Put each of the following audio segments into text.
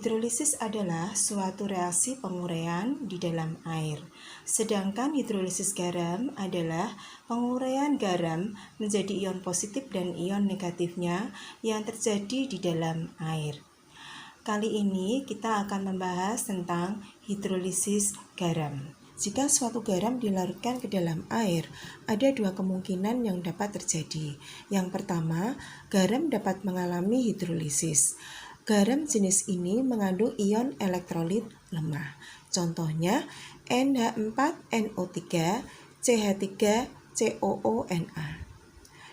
Hidrolisis adalah suatu reaksi penguraian di dalam air. Sedangkan hidrolisis garam adalah penguraian garam menjadi ion positif dan ion negatifnya yang terjadi di dalam air. Kali ini kita akan membahas tentang hidrolisis garam. Jika suatu garam dilarutkan ke dalam air, ada dua kemungkinan yang dapat terjadi. Yang pertama, garam dapat mengalami hidrolisis. Garam jenis ini mengandung ion elektrolit lemah. Contohnya NH4NO3, CH3COONa.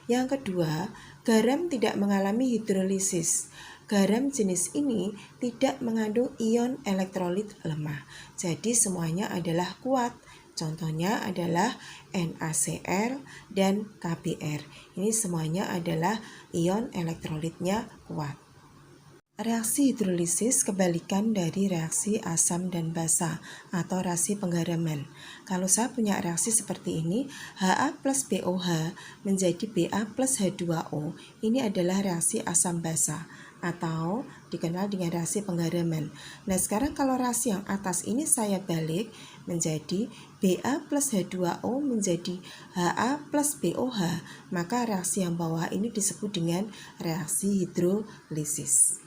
Yang kedua, garam tidak mengalami hidrolisis. Garam jenis ini tidak mengandung ion elektrolit lemah. Jadi semuanya adalah kuat. Contohnya adalah NaCl dan KBr. Ini semuanya adalah ion elektrolitnya kuat. Reaksi hidrolisis kebalikan dari reaksi asam dan basa atau reaksi penggaraman. Kalau saya punya reaksi seperti ini, Ha plus BOH menjadi Ba plus H2O. Ini adalah reaksi asam basa atau dikenal dengan reaksi penggaraman. Nah, sekarang kalau reaksi yang atas ini saya balik menjadi Ba plus H2O menjadi Ha plus BOH, maka reaksi yang bawah ini disebut dengan reaksi hidrolisis.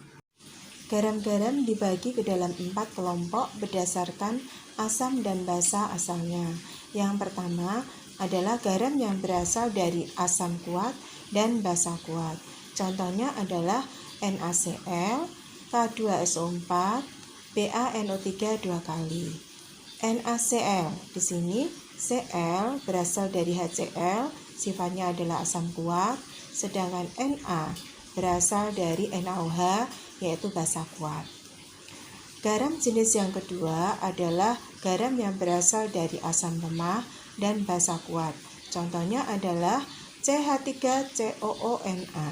Garam-garam dibagi ke dalam 4 kelompok berdasarkan asam dan basa asalnya. Yang pertama adalah garam yang berasal dari asam kuat dan basa kuat. Contohnya adalah NaCl, K2SO4, BaNO3 2 kali. NaCl di sini Cl berasal dari HCl, sifatnya adalah asam kuat, sedangkan Na berasal dari NaOH yaitu basa kuat. Garam jenis yang kedua adalah garam yang berasal dari asam lemah dan basa kuat. Contohnya adalah CH3COONa.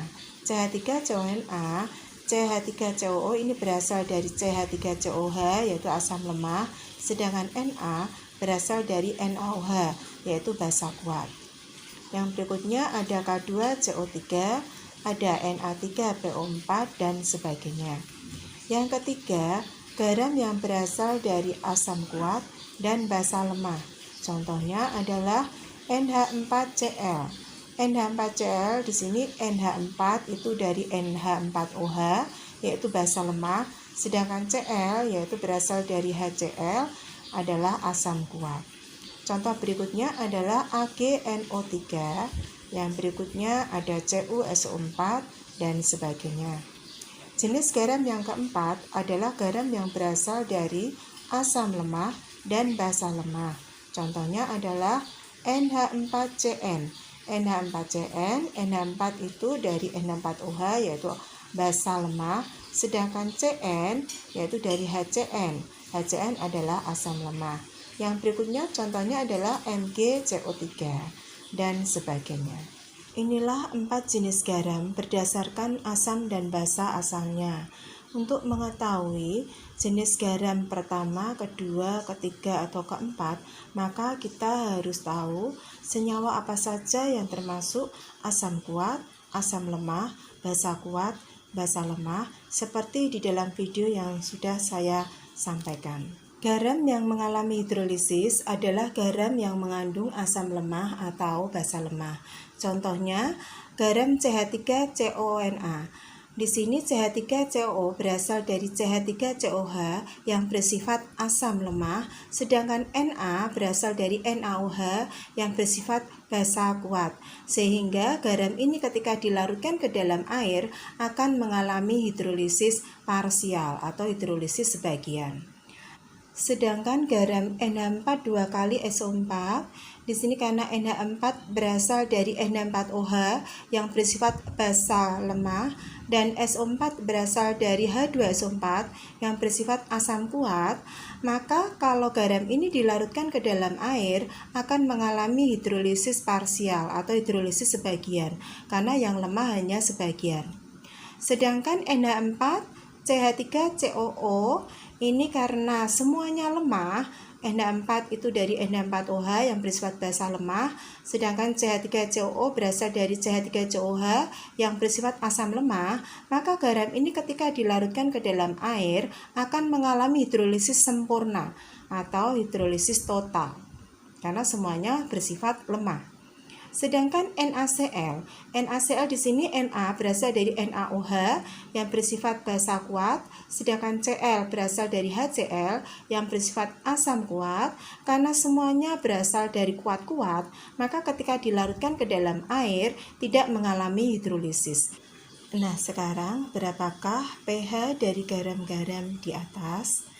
CH3COONa, CH3COO ini berasal dari CH3COH yaitu asam lemah, sedangkan Na berasal dari NaOH yaitu basa kuat. Yang berikutnya ada K2CO3, ada Na3PO4 dan sebagainya. Yang ketiga, garam yang berasal dari asam kuat dan basa lemah. Contohnya adalah NH4Cl. NH4Cl di sini NH4 itu dari NH4OH yaitu basa lemah, sedangkan Cl yaitu berasal dari HCl adalah asam kuat. Contoh berikutnya adalah AgNO3. Yang berikutnya ada CuSO4 dan sebagainya. Jenis garam yang keempat adalah garam yang berasal dari asam lemah dan basa lemah. Contohnya adalah NH4CN. NH4CN, NH4 itu dari NH4OH yaitu basa lemah, sedangkan Cn yaitu dari HCN. HCN adalah asam lemah. Yang berikutnya contohnya adalah MgCO3 dan sebagainya. Inilah 4 jenis garam berdasarkan asam dan basa asalnya. Untuk mengetahui jenis garam pertama, kedua, ketiga, atau keempat, maka kita harus tahu senyawa apa saja yang termasuk asam kuat, asam lemah, basa kuat, basa lemah, seperti di dalam video yang sudah saya sampaikan. Garam yang mengalami hidrolisis adalah garam yang mengandung asam lemah atau basa lemah. Contohnya, garam CH3COONa. Di sini CH3COO berasal dari CH3COH yang bersifat asam lemah, sedangkan Na berasal dari NaOH yang bersifat basa kuat. Sehingga garam ini ketika dilarutkan ke dalam air akan mengalami hidrolisis parsial atau hidrolisis sebagian. Sedangkan garam NH4 2 kali SO4 di sini karena NH4 berasal dari NH4OH yang bersifat basa lemah dan SO4 berasal dari H2SO4 yang bersifat asam kuat, maka kalau garam ini dilarutkan ke dalam air akan mengalami hidrolisis parsial atau hidrolisis sebagian karena yang lemah hanya sebagian. Sedangkan NH4 CH3COO ini karena semuanya lemah, NH4 itu dari NH4OH yang bersifat basa lemah, sedangkan CH3COO berasal dari CH3COH yang bersifat asam lemah, maka garam ini ketika dilarutkan ke dalam air akan mengalami hidrolisis sempurna atau hidrolisis total karena semuanya bersifat lemah. Sedangkan NaCl di sini Na berasal dari NaOH yang bersifat basa kuat, sedangkan Cl berasal dari HCl yang bersifat asam kuat. Karena semuanya berasal dari kuat-kuat, maka ketika dilarutkan ke dalam air tidak mengalami hidrolisis. Nah, sekarang berapakah pH dari garam-garam di atas?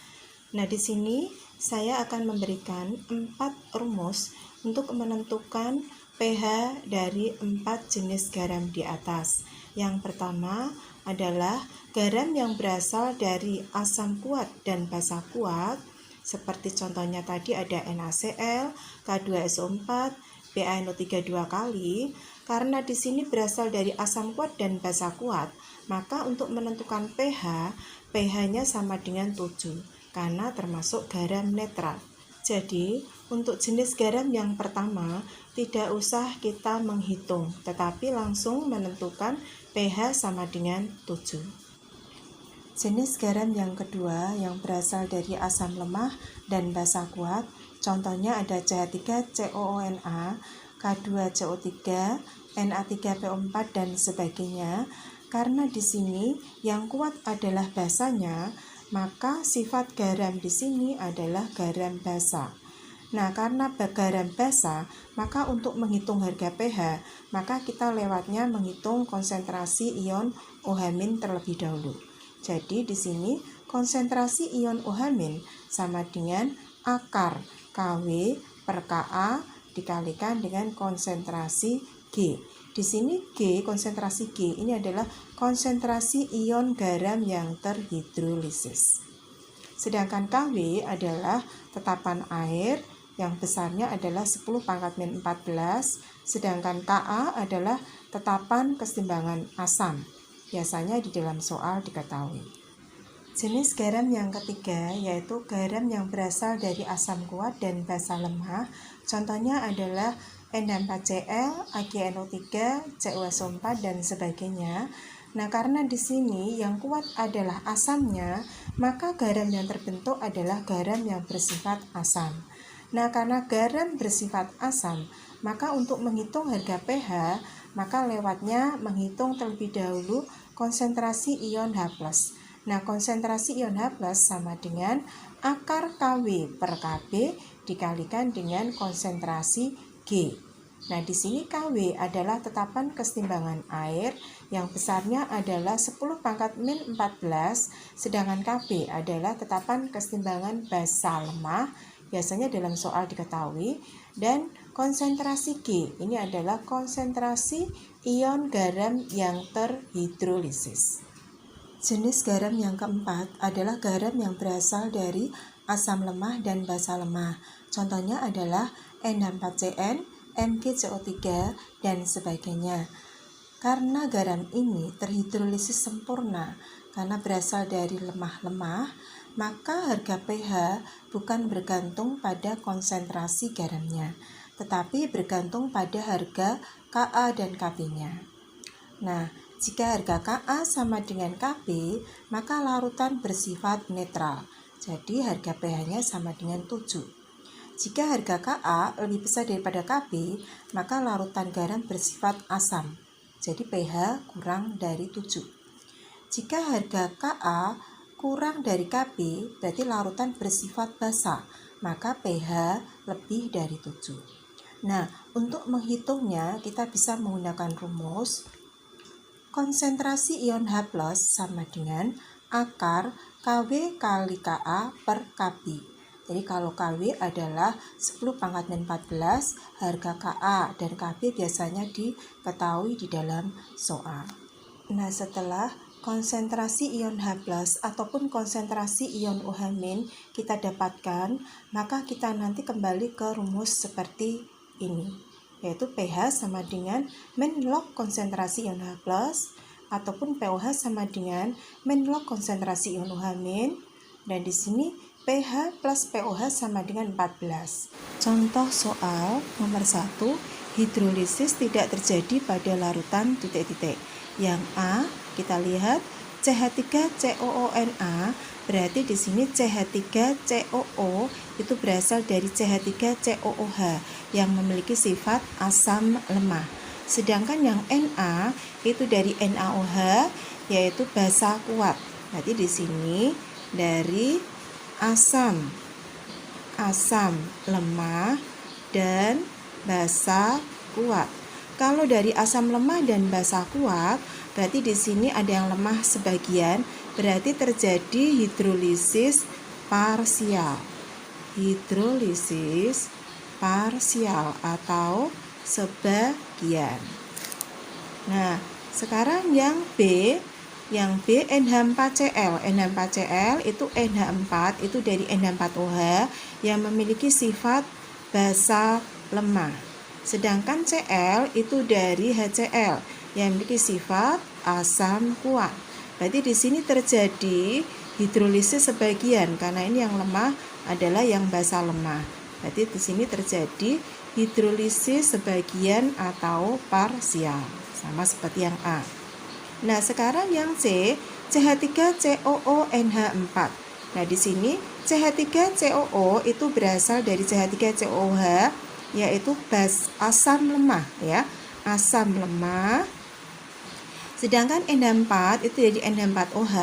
Nah, di sini saya akan memberikan 4 rumus untuk menentukan pH dari 4 jenis garam di atas. Yang pertama adalah garam yang berasal dari asam kuat dan basa kuat, seperti contohnya tadi ada NaCl, K2SO4, BaNO3 2 kali. Karena di sini berasal dari asam kuat dan basa kuat, maka untuk menentukan pH-nya sama dengan 7 karena termasuk garam netral. Jadi, untuk jenis garam yang pertama, tidak usah kita menghitung, tetapi langsung menentukan pH sama dengan 7. Jenis garam yang kedua yang berasal dari asam lemah dan basa kuat, contohnya ada CH3COONA, K2CO3, Na3PO4, dan sebagainya. Karena di sini yang kuat adalah basanya, maka sifat garam di sini adalah garam basa. Nah, karena garam basa, maka untuk menghitung harga pH, maka kita lewatnya menghitung konsentrasi ion OH- terlebih dahulu. Jadi di sini konsentrasi ion OH- sama dengan akar Kw per Ka dikalikan dengan konsentrasi G. Di sini G, konsentrasi G ini adalah konsentrasi ion garam yang terhidrolisis. Sedangkan Kw adalah tetapan air yang besarnya adalah 10⁻⁴, sedangkan Ka adalah tetapan keseimbangan asam. Biasanya di dalam soal diketahui. Jenis garam yang ketiga yaitu garam yang berasal dari asam kuat dan basa lemah. Contohnya adalah NH4Cl, AgNO3, CuSO4, dan sebagainya. Nah, karena di sini yang kuat adalah asamnya, maka garam yang terbentuk adalah garam yang bersifat asam. Nah, karena garam bersifat asam, maka untuk menghitung harga pH, maka lewatnya menghitung terlebih dahulu konsentrasi ion H+. Nah, konsentrasi ion H+ sama dengan akar Kw per Kb dikalikan dengan konsentrasi G. Nah, di sini Kw adalah tetapan keseimbangan air yang besarnya adalah 10⁻⁴, sedangkan Kb adalah tetapan keseimbangan basa lemah, biasanya dalam soal diketahui, dan konsentrasi G ini adalah konsentrasi ion garam yang terhidrolisis. Jenis garam yang keempat adalah garam yang berasal dari asam lemah dan basa lemah. Contohnya adalah NH4CN, MgCO3, dan sebagainya. Karena garam ini terhidrolisis sempurna karena berasal dari lemah-lemah, maka harga pH bukan bergantung pada konsentrasi garamnya, tetapi bergantung pada harga Ka dan Kb-nya. Nah, jika harga Ka sama dengan Kb, maka larutan bersifat netral. Jadi harga pH-nya sama dengan 7. Jika harga Ka lebih besar daripada Kb, maka larutan garam bersifat asam. Jadi pH kurang dari 7. Jika harga Ka kurang dari Kb, berarti larutan bersifat basa, maka pH lebih dari 7. Nah, untuk menghitungnya kita bisa menggunakan rumus konsentrasi ion H+ sama dengan akar Kw kali Ka per Kb. Jadi kalau Kw adalah 10⁻⁴, harga Ka dan Kb biasanya diketahui di dalam soal. Nah, setelah konsentrasi ion H+ ataupun konsentrasi ion OH- kita dapatkan, maka kita nanti kembali ke rumus seperti ini, yaitu pH sama dengan min log konsentrasi ion H+, ataupun pOH sama dengan min log konsentrasi ion OH-, dan di sini pH plus pOH sama dengan 14. Contoh soal nomor 1, hidrolisis tidak terjadi pada larutan titik-titik. Yang A, kita lihat CH3COONa, berarti di sini CH3COO itu berasal dari CH3COOH yang memiliki sifat asam lemah. Sedangkan yang Na itu dari NaOH yaitu basa kuat. Berarti di sini dari asam lemah dan basa kuat. Kalau dari asam lemah dan basa kuat, berarti di sini ada yang lemah sebagian, berarti terjadi hidrolisis parsial. Hidrolisis parsial atau sebagian. Nah, sekarang yang B NH4Cl. NH4Cl itu NH4 itu dari NH4OH yang memiliki sifat basa lemah. Sedangkan Cl itu dari HCl yang memiliki sifat asam kuat. Berarti di sini terjadi hidrolisis sebagian karena ini yang lemah adalah yang basa lemah. Berarti di sini terjadi hidrolisis sebagian atau parsial, sama seperti yang A. Nah, sekarang yang C, CH3COONH4. Nah, di sini CH3COO itu berasal dari CH3COOH yaitu asam lemah ya, asam lemah. Sedangkan NH4 itu dari NH4OH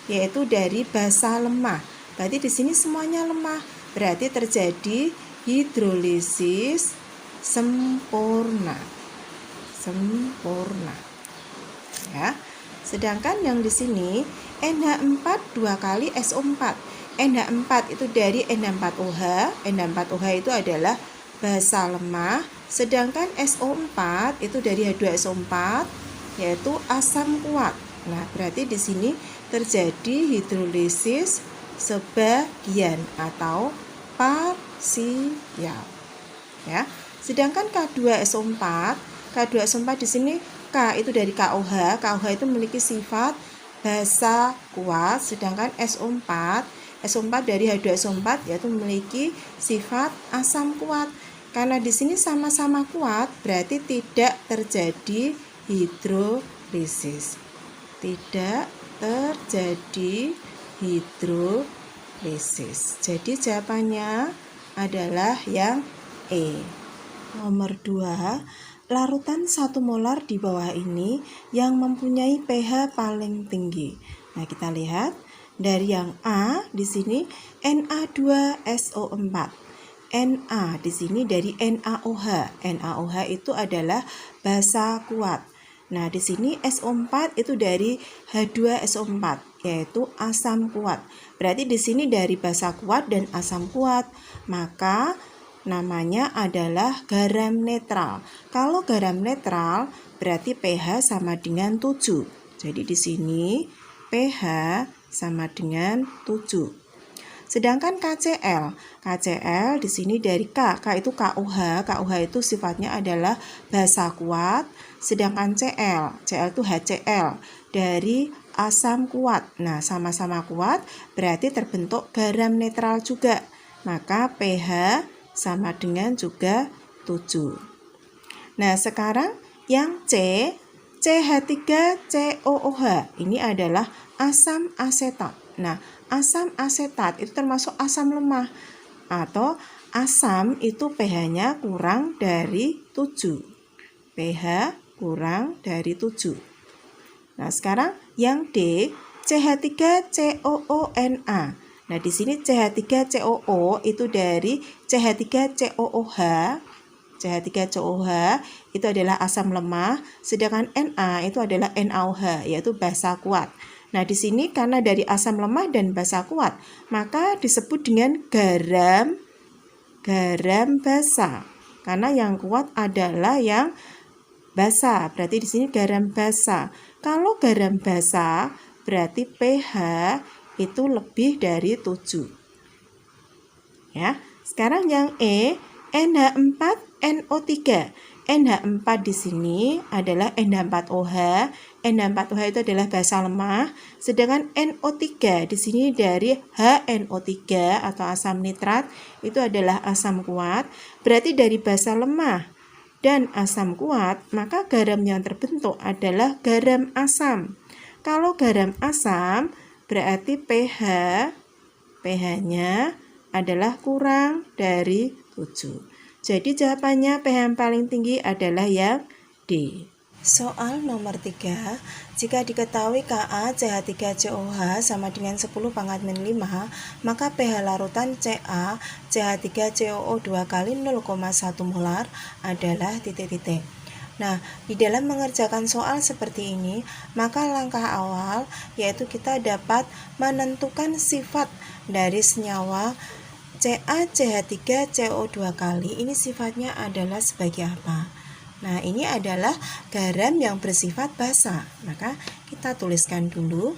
yaitu dari basa lemah. Berarti di sini semuanya lemah. Berarti terjadi hidrolisis sempurna. Ya. Sedangkan yang di sini NH4 2 kali SO4. NH4 itu dari NH4OH. NH4OH itu adalah basa lemah, sedangkan SO4 itu dari H2SO4 yaitu asam kuat. Nah, berarti di sini terjadi hidrolisis sebagian atau parsial. Ya. Sedangkan K2SO4 di sini K itu dari KOH. KOH itu memiliki sifat basa kuat, sedangkan SO4 dari H2SO4 yaitu memiliki sifat asam kuat. Karena di sini sama-sama kuat, berarti tidak terjadi hidrolisis. Tidak terjadi hidrolisis. Jadi jawabannya adalah yang E. Nomor 2, larutan 1 molar di bawah ini yang mempunyai pH paling tinggi. Nah, kita lihat dari yang A di sini Na2SO4. Na di sini dari NaOH. NaOH itu adalah basa kuat. Nah, di sini SO4 itu dari H2SO4 yaitu asam kuat. Berarti di sini dari basa kuat dan asam kuat, maka namanya adalah garam netral. Kalau garam netral berarti pH sama dengan 7. Jadi di sini pH sama dengan 7. Sedangkan KCl di sini dari K itu KOH. KOH itu sifatnya adalah basa kuat. Sedangkan Cl itu HCl dari asam kuat. Nah, sama-sama kuat berarti terbentuk garam netral juga. Maka pH sama dengan juga 7. Nah, sekarang yang C, CH3COOH. Ini adalah asam asetat. Nah, asam asetat itu termasuk asam lemah atau asam itu pH-nya kurang dari 7. pH kurang dari 7. Nah, sekarang yang D, CH3COONa. Nah, di sini CH3COO itu dari CH3COOH. CH3COOH itu adalah asam lemah, sedangkan Na itu adalah NaOH yaitu basa kuat. Nah, di sini karena dari asam lemah dan basa kuat, maka disebut dengan garam basa. Karena yang kuat adalah yang basa, berarti di sini garam basa. Kalau garam basa, berarti pH itu lebih dari 7. Ya, sekarang yang E, NH4NO3. NH4 di sini adalah NH4OH NH4OH itu adalah basa lemah, sedangkan NO3 di sini dari HNO3 atau asam nitrat itu adalah asam kuat. Berarti dari basa lemah dan asam kuat, maka garam yang terbentuk adalah garam asam. Kalau garam asam, berarti pH-nya adalah kurang dari 7. Jadi jawabannya pH yang paling tinggi adalah yang D. Soal nomor 3, jika diketahui Ka CH3COH sama dengan 10 pangkat min 5, maka pH larutan Ca CH3COO 2 kali 0,1 molar adalah titik-titik. Nah, di dalam mengerjakan soal seperti ini, maka langkah awal yaitu kita dapat menentukan sifat dari senyawa CaCH3CO2 kali. Ini sifatnya adalah sebagai apa? Nah, ini adalah garam yang bersifat basa. Maka kita tuliskan dulu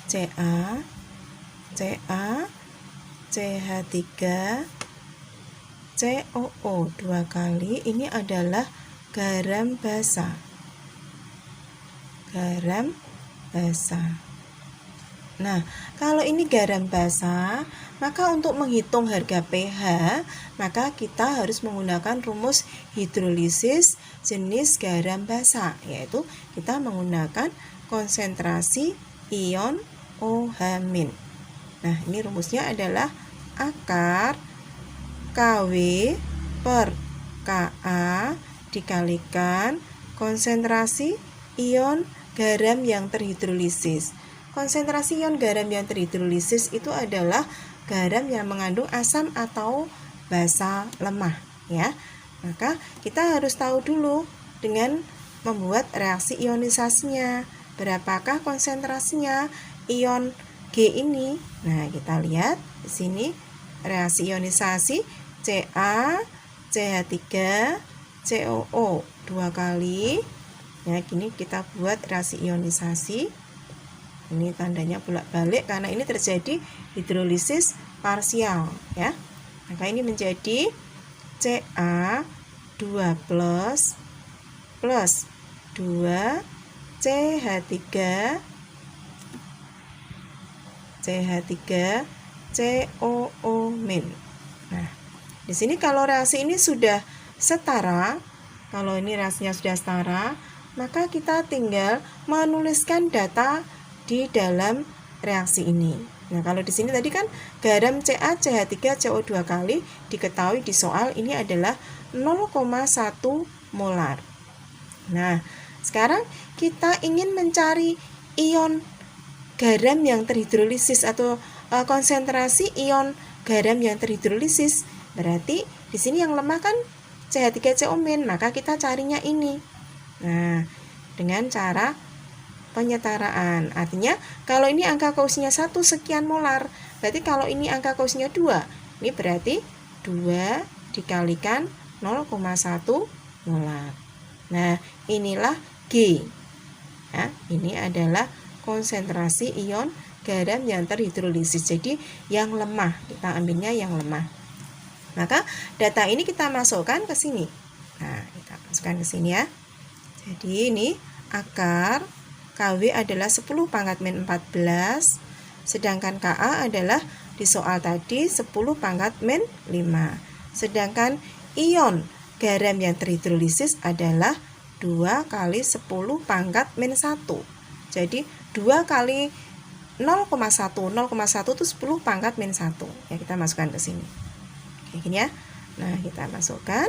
CaCH3COO 2 kali. Ini adalah garam basa. Garam basa. Nah, kalau ini garam basa, maka untuk menghitung harga pH, maka kita harus menggunakan rumus hidrolisis jenis garam basa, yaitu kita menggunakan konsentrasi ion OH-. Nah, ini rumusnya adalah akar Kw per Ka dikalikan konsentrasi ion garam yang terhidrolisis. Konsentrasi ion garam yang terhidrolisis itu adalah garam yang mengandung asam atau basa lemah, ya. Maka kita harus tahu dulu dengan membuat reaksi ionisasinya. Berapakah konsentrasinya ion G ini? Nah, kita lihat di sini reaksi ionisasi CaCH3COO 2 kali. Ya, gini kita buat reaksi ionisasi. Ini tandanya bolak-balik karena ini terjadi hidrolisis parsial, ya. Maka ini menjadi Ca2 plus 2 CH3COO-. Nah, di sini kalau reaksi ini sudah setara, kalau ini reaksinya sudah setara, maka kita tinggal menuliskan data di dalam reaksi ini. Nah, kalau di sini tadi kan garam CaCH3CO2 kali diketahui di soal ini adalah 0,1 molar. Nah, sekarang kita ingin mencari ion garam yang terhidrolisis atau konsentrasi ion garam yang terhidrolisis. Berarti di sini yang lemah kan CH3CO-, maka kita carinya ini. Nah, dengan cara penyetaraan. Artinya kalau ini angka koefisiennya 1 sekian molar, berarti kalau ini angka koefisiennya 2, ini berarti 2 dikalikan 0,1 molar. Nah, inilah G. Ya, ini adalah konsentrasi ion garam yang terhidrolisis. Jadi yang lemah, kita ambilnya yang lemah. Maka data ini kita masukkan ke sini. Nah, kita masukkan ke sini ya. Jadi ini akar Kw adalah 10 pangkat min 14, sedangkan Ka adalah di soal tadi 10 pangkat min 5. Sedangkan ion garam yang terhidrolisis adalah 2 kali 10 pangkat min 1. Jadi 2 kali 0,1 itu 10 pangkat min 1. Ya, kita masukkan ke sini. Kayak gini ya. Nah, kita masukkan.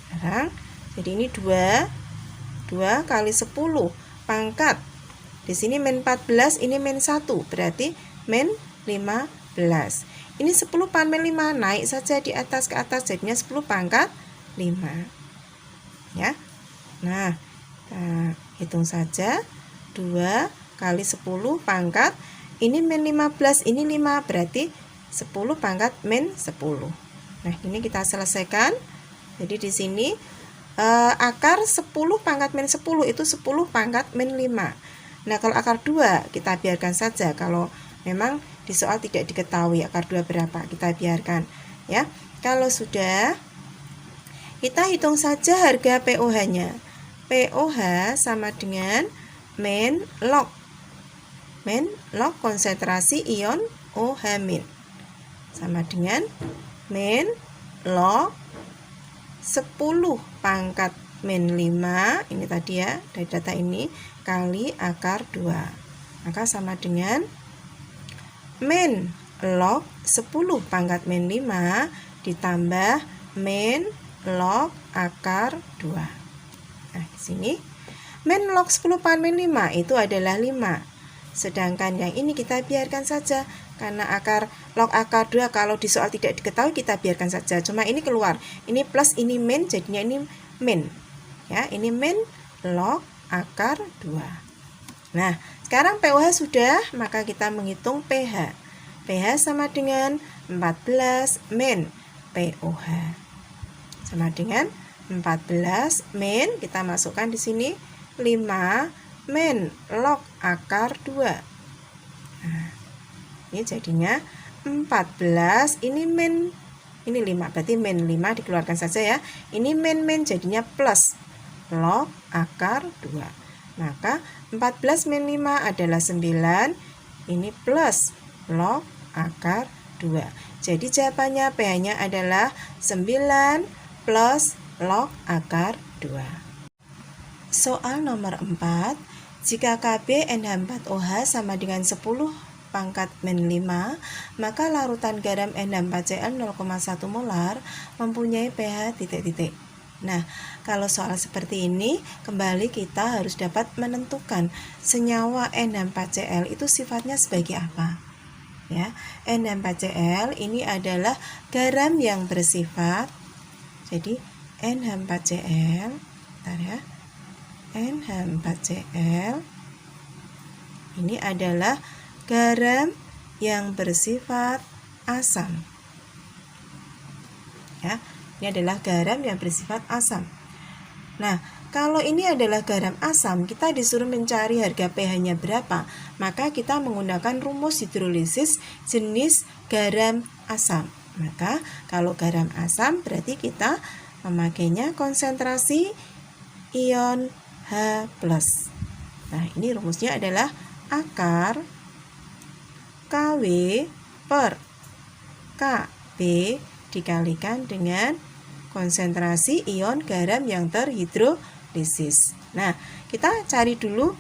Sekarang jadi ini 2 kali 10 pangkat. Di sini min 14, ini min 1, berarti min 15. Ini 10 pangkat min 5, naik saja di atas ke atas, jadinya 10 pangkat 5. Ya. Nah, kita hitung saja. 2 kali 10 pangkat, ini min 15, ini 5, berarti 10 pangkat min 10. Nah, ini kita selesaikan. Jadi di sini akar 10 pangkat min 10 itu 10 pangkat min 5. Nah, kalau akar 2 kita biarkan saja. Kalau memang di soal tidak diketahui akar 2 berapa, kita biarkan ya. Kalau sudah, kita hitung saja harga POH-nya. POH sama dengan min log. Min log konsentrasi ion OH- sama dengan min log 10 pangkat min 5, ini tadi ya, dari data ini, kali akar 2. Maka sama dengan min log 10 pangkat min 5 ditambah min log akar 2. Nah, di sini min log 10 pangkat min 5 itu adalah 5. Sedangkan yang ini kita biarkan saja, karena log akar 2 kalau di soal tidak diketahui kita biarkan saja. Cuma ini keluar, ini plus, ini min, jadinya ini min. Ya, ini min log akar 2. Nah, sekarang pOH sudah, maka kita menghitung pH. pH sama dengan 14 min pOH. Sama dengan 14 min, kita masukkan di sini 5 min log akar 2. Nah, ini jadinya 14, ini min, ini 5, berarti min 5 dikeluarkan saja ya. Ini min jadinya plus log akar 2. Maka 14 min 5 adalah 9, ini plus log akar 2. Jadi jawabannya pH-nya adalah 9 plus log akar 2. Soal nomor 4, jika Kb NH4OH sama dengan 10 pangkat min 5, maka larutan garam NH4Cl 0,1 molar mempunyai pH titik-titik. Nah, kalau soal seperti ini, kembali kita harus dapat menentukan senyawa NH4Cl itu sifatnya sebagai apa. Ya, NH4Cl ini adalah garam yang bersifat, jadi NH4Cl, bentar ya, NH4Cl ini adalah garam yang bersifat asam. Ya, ini adalah garam yang bersifat asam. Nah, kalau ini adalah garam asam, kita disuruh mencari harga pH-nya berapa. Maka kita menggunakan rumus hidrolisis jenis garam asam. Maka kalau garam asam berarti kita memakainya konsentrasi ion H+. Nah, ini rumusnya adalah akar Kw per Kb dikalikan dengan konsentrasi ion garam yang terhidrolisis. Nah, kita cari dulu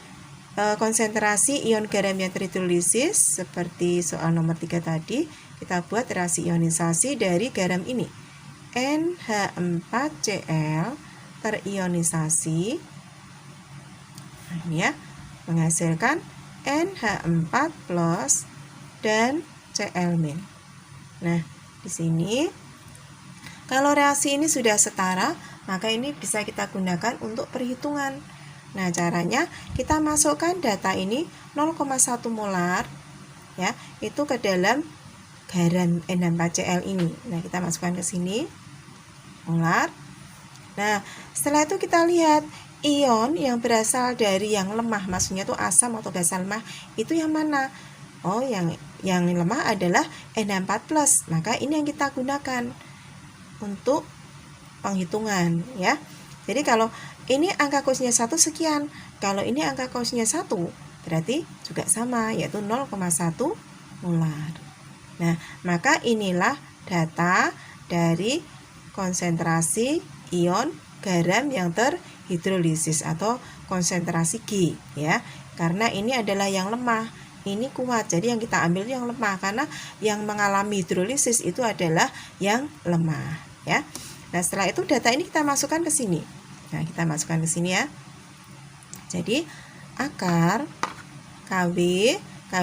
konsentrasi ion garam yang terhidrolisis seperti soal nomor 3 tadi. Kita buat reaksi ionisasi dari garam ini. NH4Cl terionisasi, nah, ini ya, menghasilkan NH4 plus dan Cl-. Nah, di sini kalau reaksi ini sudah setara, maka ini bisa kita gunakan untuk perhitungan. Nah, caranya kita masukkan data ini 0,1 molar ya, itu ke dalam garam NH4Cl ini. Nah, kita masukkan ke sini molar. Nah, setelah itu kita lihat ion yang berasal dari yang lemah, maksudnya itu asam atau basa lemah, itu yang mana? Oh, yang lemah adalah NH4+. Maka ini yang kita gunakan untuk penghitungan ya. Jadi kalau ini angka koefisiennya 1 sekian, kalau ini angka koefisiennya 1, berarti juga sama, yaitu 0,1 molar. Nah, maka inilah data dari konsentrasi ion garam yang terhidrolisis atau konsentrasi G ya. Karena ini adalah yang lemah, ini kuat. Jadi yang kita ambil yang lemah, karena yang mengalami hidrolisis itu adalah yang lemah ya. Nah, setelah itu data ini kita masukkan ke sini. Nah, kita masukkan ke sini ya. Jadi akar Kw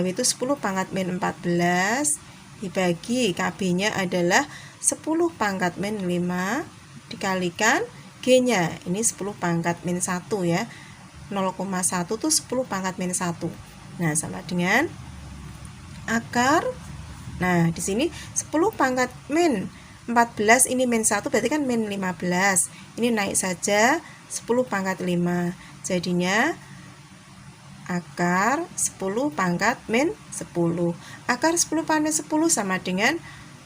itu 10 pangkat min 14 dibagi Kb-nya adalah 10 pangkat min 5 dikalikan G-nya, ini 10 pangkat min 1 ya. 0,1 itu 10 pangkat min 1. Nah, sama dengan akar. Nah, di sini 10 pangkat min 14, ini min 1 berarti kan min 15. Ini naik saja 10 pangkat 5. Jadinya akar 10 pangkat min 10. Akar 10 pangkat min 10 sama dengan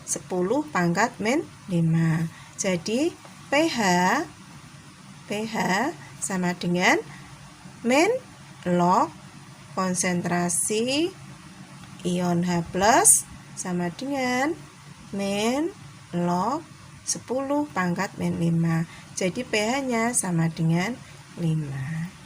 10 pangkat min 5. Jadi pH sama dengan min log konsentrasi ion H+ sama dengan min log 10 pangkat min 5. Jadi pH-nya sama dengan 5.